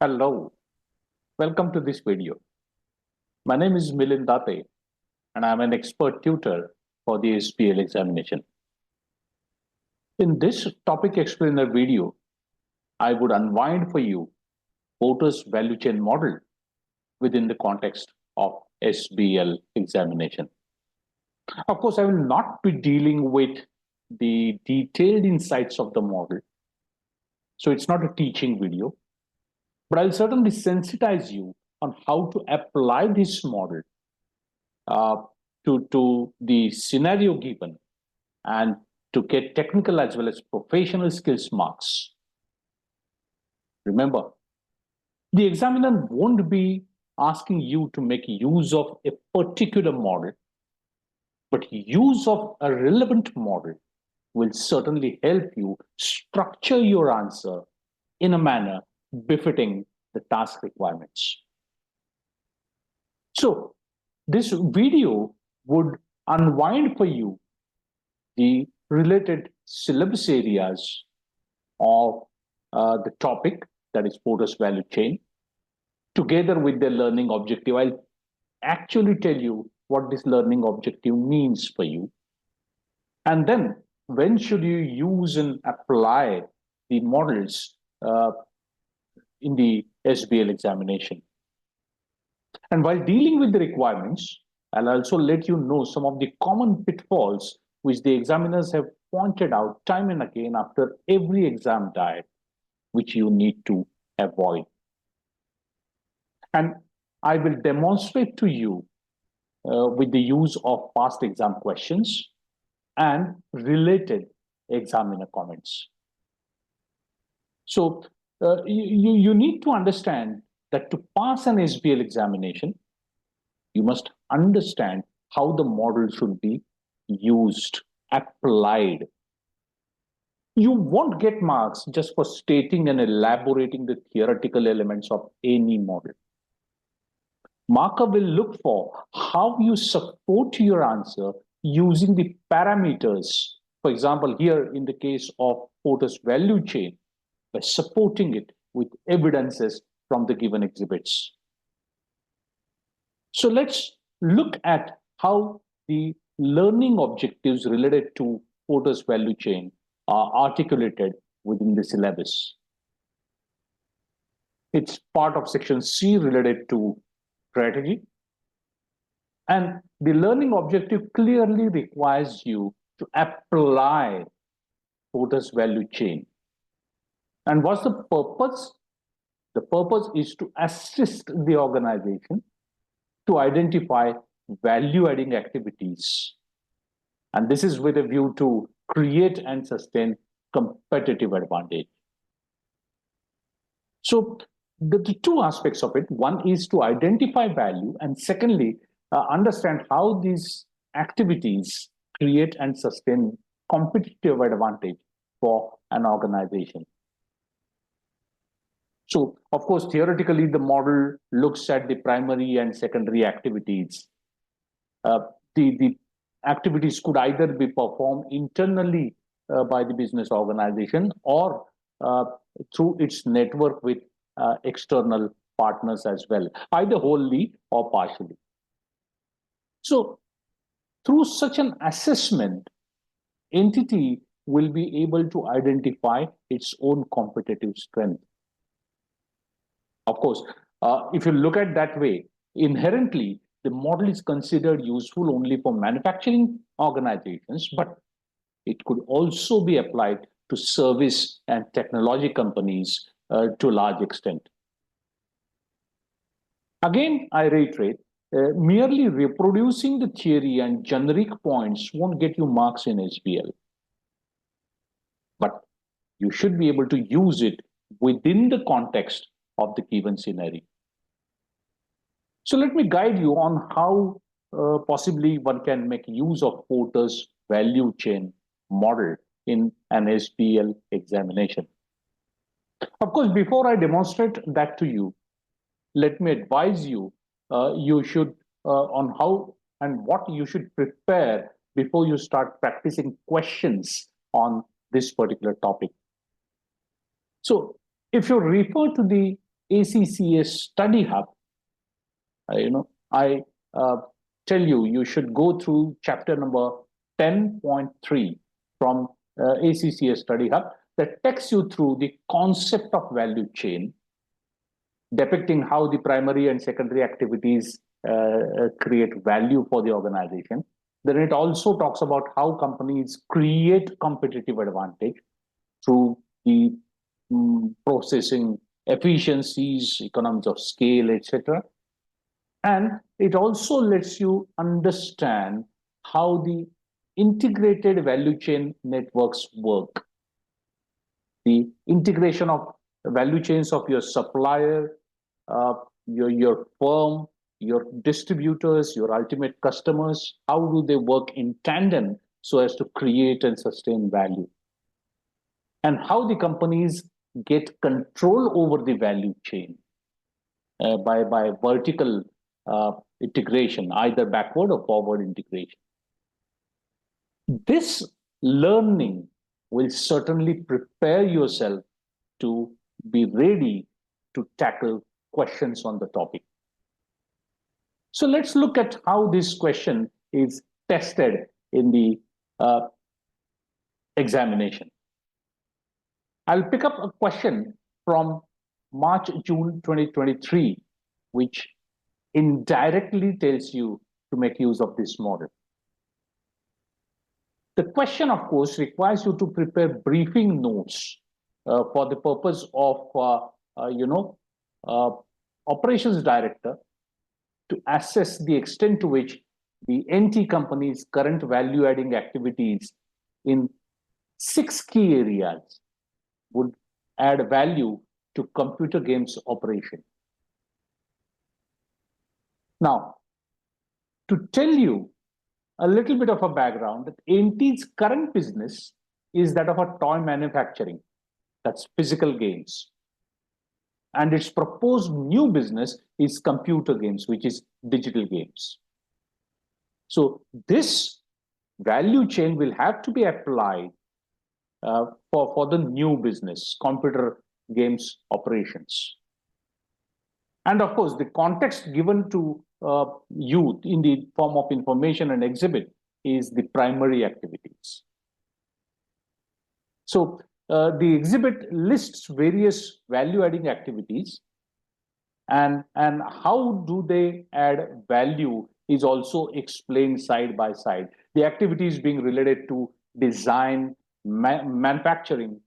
Hello, welcome to this video. My name is Milind Date and I'm an expert tutor for the SBL examination. In this topic explainer video, I would unwind for you Porter's value chain model within the context of SBL examination. Of course, I will not be dealing with the detailed insights of the model. So it's not a teaching video, but I'll certainly sensitize you on how to apply this model to the scenario given and to get technical as well as professional skills marks. Remember, the examiner won't be asking you to make use of a particular model, but use of a relevant model will certainly help you structure your answer in a manner befitting the task requirements. So this video would unwind for you the related syllabus areas of the topic, that is Porter's value chain, together with the learning objective. I'll actually tell you what this learning objective means for you. And then when should you use and apply the models in the SBL examination. And while dealing with the requirements, I'll also let you know some of the common pitfalls which the examiners have pointed out time and again after every exam diet, which you need to avoid. And I will demonstrate to you with the use of past exam questions and related examiner comments. So you need to understand that to pass an SBL examination, you must understand how the model should be used, applied. You won't get marks just for stating and elaborating the theoretical elements of any model. Marker will look for how you support your answer using the parameters. For example, here in the case of Porter's value chain, by supporting it with evidences from the given exhibits. So let's look at how the learning objectives related to Porter's value chain are articulated within the syllabus. It's part of section C related to strategy. And the learning objective clearly requires you to apply Porter's value chain. And what's the purpose? The purpose is to assist the organization to identify value-adding activities. And this is with a view to create and sustain competitive advantage. So the two aspects of it, one is to identify value, and secondly, understand how these activities create and sustain competitive advantage for an organization. So, of course, theoretically, the model looks at the primary and secondary activities. The activities could either be performed internally by the business organization or through its network with external partners as well, either wholly or partially. So, through such an assessment, entity will be able to identify its own competitive strength. Of course, if you look at that way, inherently, the model is considered useful only for manufacturing organizations, but it could also be applied to service and technology companies to a large extent. Again, I reiterate, merely reproducing the theory and generic points won't get you marks in SBL. But you should be able to use it within the context of the given scenario. So let me guide you on how possibly one can make use of Porter's value chain model in an SBL examination. Of course, before I demonstrate that to you, let me advise you you should on how and what you should prepare before you start practicing questions on this particular topic. So if you refer to the ACCA Study Hub, I tell you should go through chapter number 10.3 from ACCA Study Hub that takes you through the concept of value chain, depicting how the primary and secondary activities create value for the organization. Then it also talks about how companies create competitive advantage through the processing efficiencies, economies of scale, etc. And it also lets you understand how the integrated value chain networks work. The integration of value chains of your supplier, your firm, your distributors, your ultimate customers, how do they work in tandem so as to create and sustain value? And how the companies get control over the value chain by vertical integration, either backward or forward integration. This learning will certainly prepare yourself to be ready to tackle questions on the topic. So let's look at how this question is tested in the examination. I'll pick up a question from March-June 2023, which indirectly tells you to make use of this model. The question, of course, requires you to prepare briefing notes for the purpose of, operations director to assess the extent to which the NT company's current value-adding activities in 6 key areas would add value to computer games operation. Now, to tell you a little bit of a background, that NT's current business is that of a toy manufacturing, that's physical games. And its proposed new business is computer games, which is digital games. So this value chain will have to be applied for the new business, computer games operations. And of course, the context given to youth in the form of information and exhibit is the primary activities. So the exhibit lists various value-adding activities, and how do they add value is also explained side by side. The activities being related to design, manufacturing,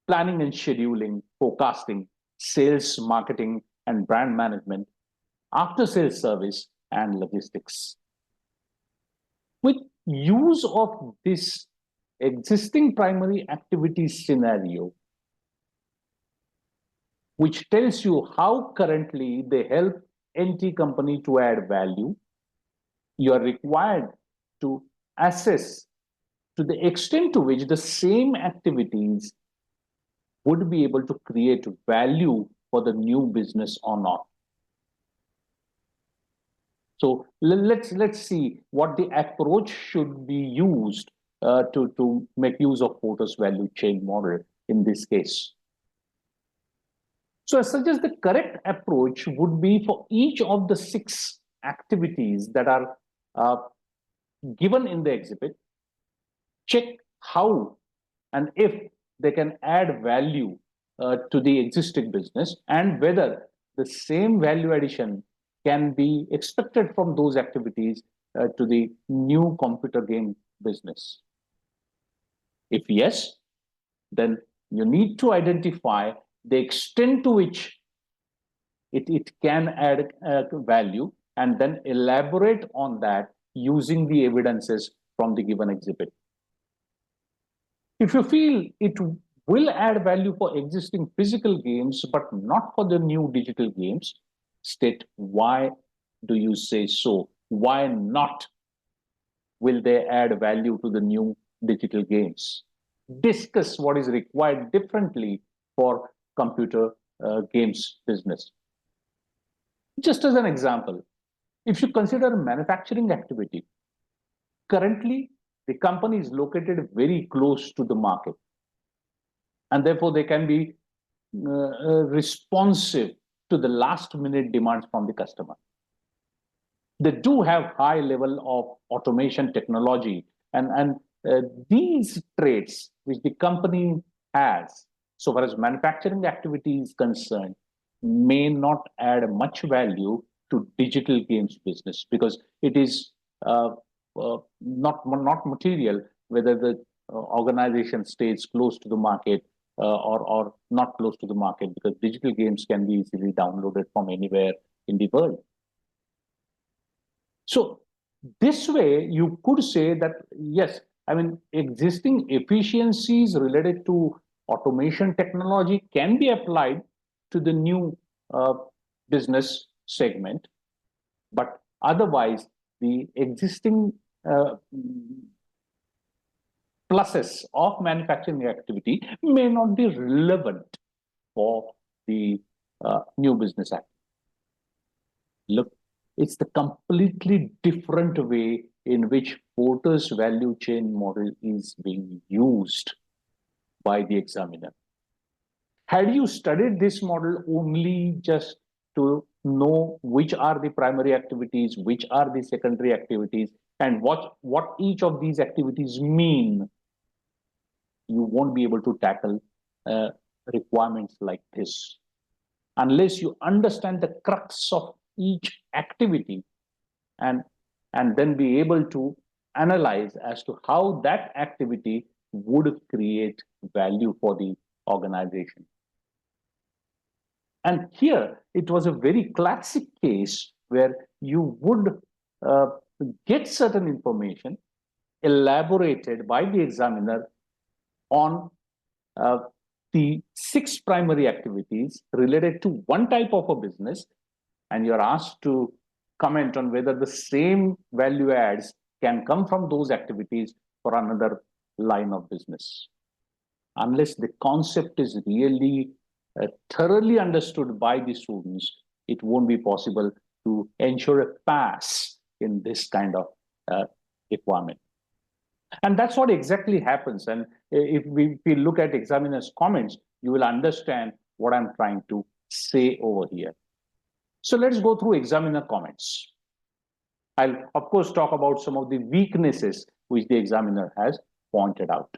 planning and scheduling, forecasting, sales, marketing, and brand management, after-sales service, and logistics. With use of this existing primary activities scenario, which tells you how currently they help NT company to add value, you are required to assess to the extent to which the same activities would be able to create value for the new business or not. So let's see what the approach should be used to make use of Porter's value chain model in this case. So I suggest the correct approach would be for each of the 6 activities that are given in the exhibit, check how and if they can add value to the existing business, and whether the same value addition can be expected from those activities to the new computer game business. If yes, then you need to identify the extent to which it can add value, and then elaborate on that using the evidences from the given exhibit. If you feel it will add value for existing physical games, but not for the new digital games, state why do you say so? Why not will they add value to the new digital games? Discuss what is required differently for computer games business. Just as an example, if you consider a manufacturing activity, currently the company is located very close to the market, and therefore they can be responsive to the last minute demands from the customer. They do have high level of automation technology, and these traits which the company has, so far as manufacturing activity is concerned, may not add much value to digital games business, because it is not material whether the organization stays close to the market or not close to the market, because digital games can be easily downloaded from anywhere in the world. So this way, you could say that, yes, I mean, existing efficiencies related to automation technology can be applied to the new business segment, but otherwise, the existing pluses of manufacturing activity may not be relevant for the new business activity. Look, it's the completely different way in which Porter's value chain model is being used by the examiner. Had you studied this model only just to know which are the primary activities, which are the secondary activities, and what each of these activities mean, you won't be able to tackle requirements like this. Unless you understand the crux of each activity and then be able to analyze as to how that activity would create value for the organization. And here it was a very classic case where you would get certain information elaborated by the examiner on the 6 primary activities related to one type of a business, and you're asked to comment on whether the same value adds can come from those activities for another line of business. Unless the concept is really thoroughly understood by the students, it won't be possible to ensure a pass in this kind of requirement. And that's what exactly happens. And if we look at examiner's comments, you will understand what I'm trying to say over here. So let's go through examiner comments. I'll, of course, talk about some of the weaknesses which the examiner has pointed out.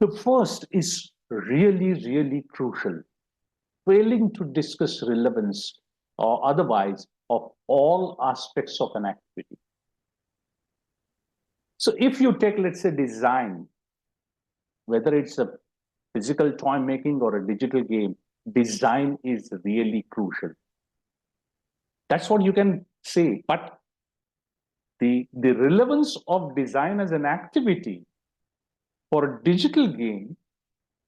The first is really, really crucial: failing to discuss relevance or otherwise of all aspects of an activity. So if you take, let's say, design, whether it's a physical toy making or a digital game, design is really crucial. That's what you can say. But the relevance of design as an activity for a digital game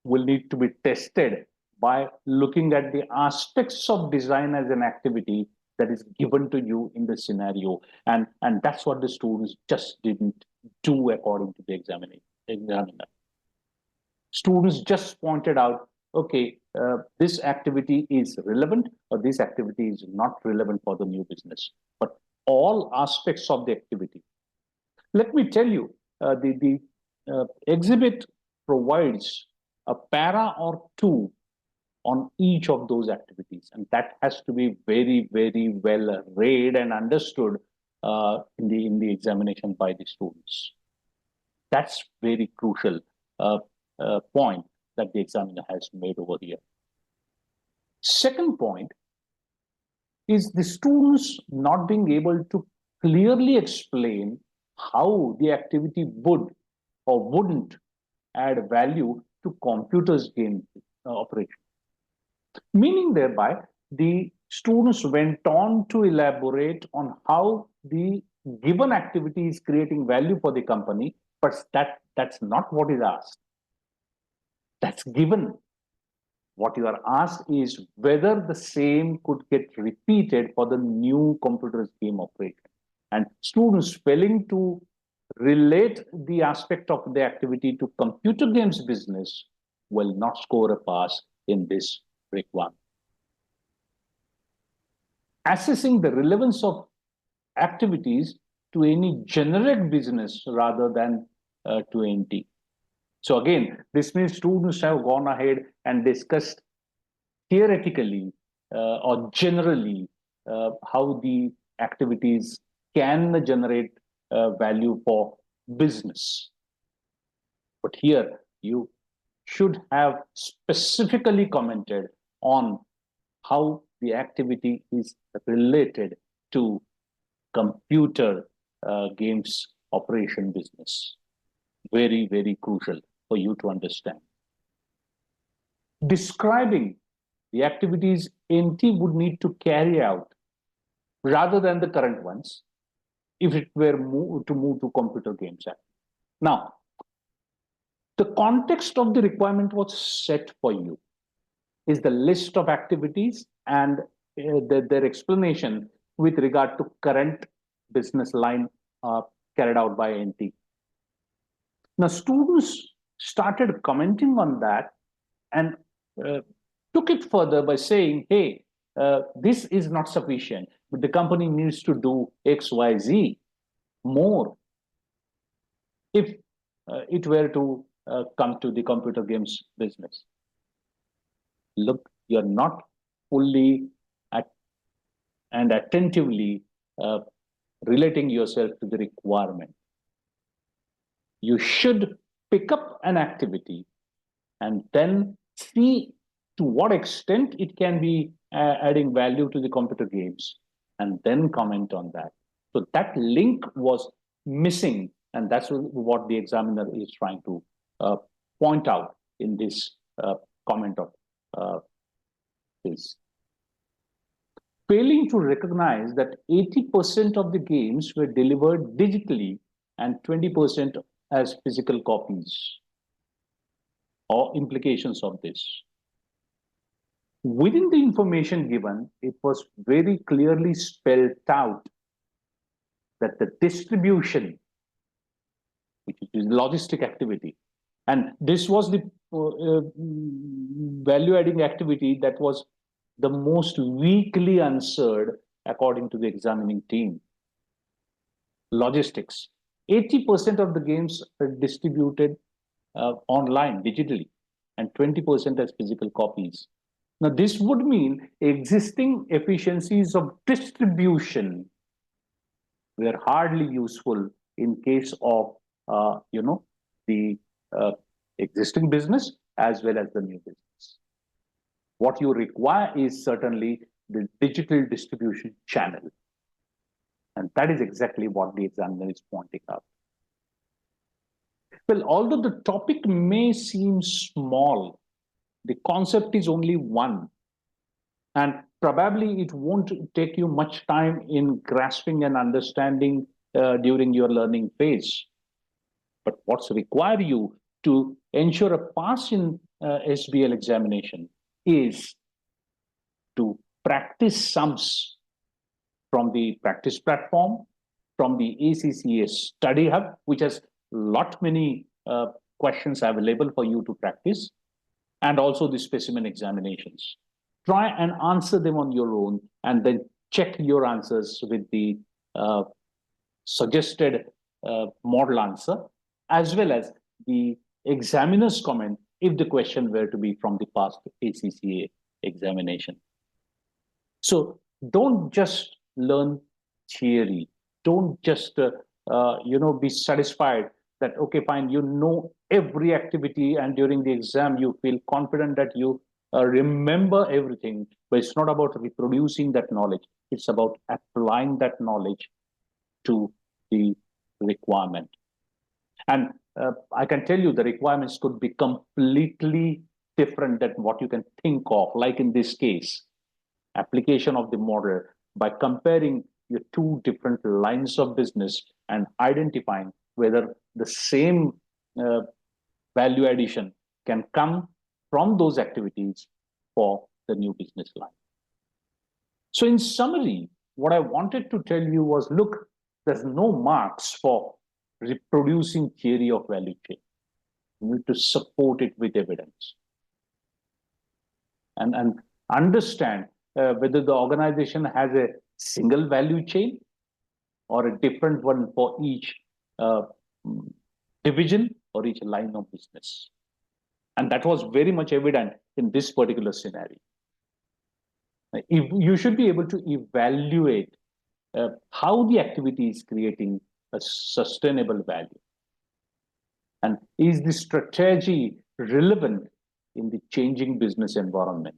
will need to be tested by looking at the aspects of design as an activity that is given to you in the scenario. And that's what the students just didn't do according to the examiner. Students just pointed out, okay, this activity is relevant or this activity is not relevant for the new business, but all aspects of the activity. Let me tell you, the exhibit provides a para or 2 on each of those activities, and that has to be very, very well read and understood in the examination by the students. That's very crucial point that the examiner has made over here. Second point is the students not being able to clearly explain how the activity would or wouldn't add value to computers game operation. Meaning thereby, the students went on to elaborate on how the given activity is creating value for the company, but that's not what is asked. That's given. What you are asked is whether the same could get repeated for the new computers game operation. And students failing to relate the aspect of the activity to computer games business will not score a pass in this requirement. Assessing the relevance of activities to any generic business rather than to NT. So again, this means students have gone ahead and discussed theoretically or generally how the activities can generate value for business. But here you should have specifically commented on how the activity is related to computer games operation business. Very, very crucial for you to understand. Describing the activities NT would need to carry out rather than the current ones if it were move to computer games. Now, the context of the requirement was set for you is the list of activities and their explanation with regard to current business line carried out by NT. Now, students started commenting on that and took it further by saying, hey, this is not sufficient, but the company needs to do X, Y, Z more if it were to come to the computer games business. Look, you're not fully and attentively relating yourself to the requirement. You should pick up an activity and then see to what extent it can be adding value to the computer games and then comment on that. So that link was missing, and that's what the examiner is trying to point out in this comment of this. Failing to recognize that 80% of the games were delivered digitally and 20% as physical copies, or implications of this. Within the information given, it was very clearly spelled out that the distribution, which is logistic activity, and this was the value-adding activity that was the most weakly answered according to the examining team. Logistics. 80% of the games are distributed online, digitally, and 20% as physical copies. Now, this would mean existing efficiencies of distribution were hardly useful in case of, the existing business as well as the new business. What you require is certainly the digital distribution channel. And that is exactly what the examiner is pointing out. Well, although the topic may seem small, the concept is only one. And probably it won't take you much time in grasping and understanding during your learning phase. But what's required you to ensure a pass in SBL examination is to practice sums from the practice platform, from the ACCA study hub, which has many questions available for you to practice, and also the specimen examinations. Try and answer them on your own, and then check your answers with the suggested model answer, as well as the examiner's comment if the question were to be from the past ACCA examination. So don't just learn theory. Don't just be satisfied that, okay, fine, you know every activity, and during the exam you feel confident that you remember everything. But it's not about reproducing that knowledge. It's about applying that knowledge to the requirement. And I can tell you the requirements could be completely different than what you can think of, like in this case, application of the model by comparing your two different lines of business and identifying whether the same value addition can come from those activities for the new business line. So in summary, what I wanted to tell you was, look, there's no marks for reproducing theory of value chain. You need to support it with evidence. And understand whether the organization has a single value chain or a different one for each division or each line of business. And that was very much evident in this particular scenario. If you should be able to evaluate how the activity is creating a sustainable value. And is the strategy relevant in the changing business environment?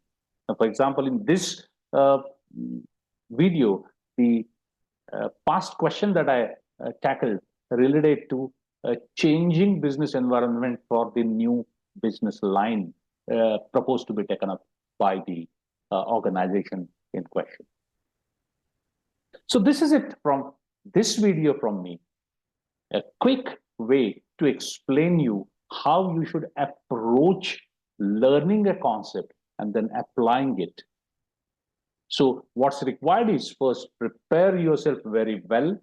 Now, for example, in this video, the past question that I tackled related to a changing business environment for the new business line proposed to be taken up by the organization in question. So this is it from this video from me, a quick way to explain you how you should approach learning a concept and then applying it. So what's required is first prepare yourself very well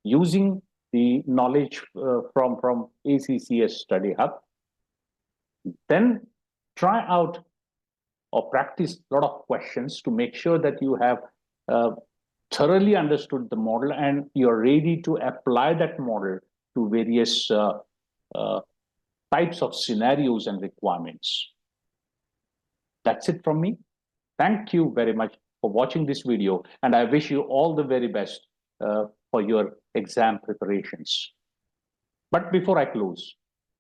using the knowledge from ACCA Study Hub. Then try out or practice a lot of questions to make sure that you have thoroughly understood the model and you're ready to apply that model to various types of scenarios and requirements. That's it from me. Thank you very much for watching this video, and I wish you all the very best for your exam preparations. But before I close,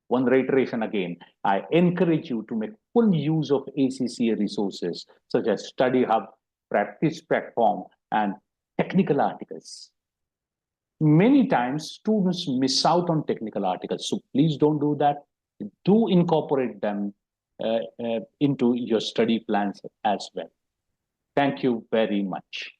one reiteration again, I encourage you to make full use of ACCA resources such as Study Hub, Practice Platform, and technical articles. Many times students miss out on technical articles, so please don't do that. Do incorporate them into your study plans as well. Thank you very much.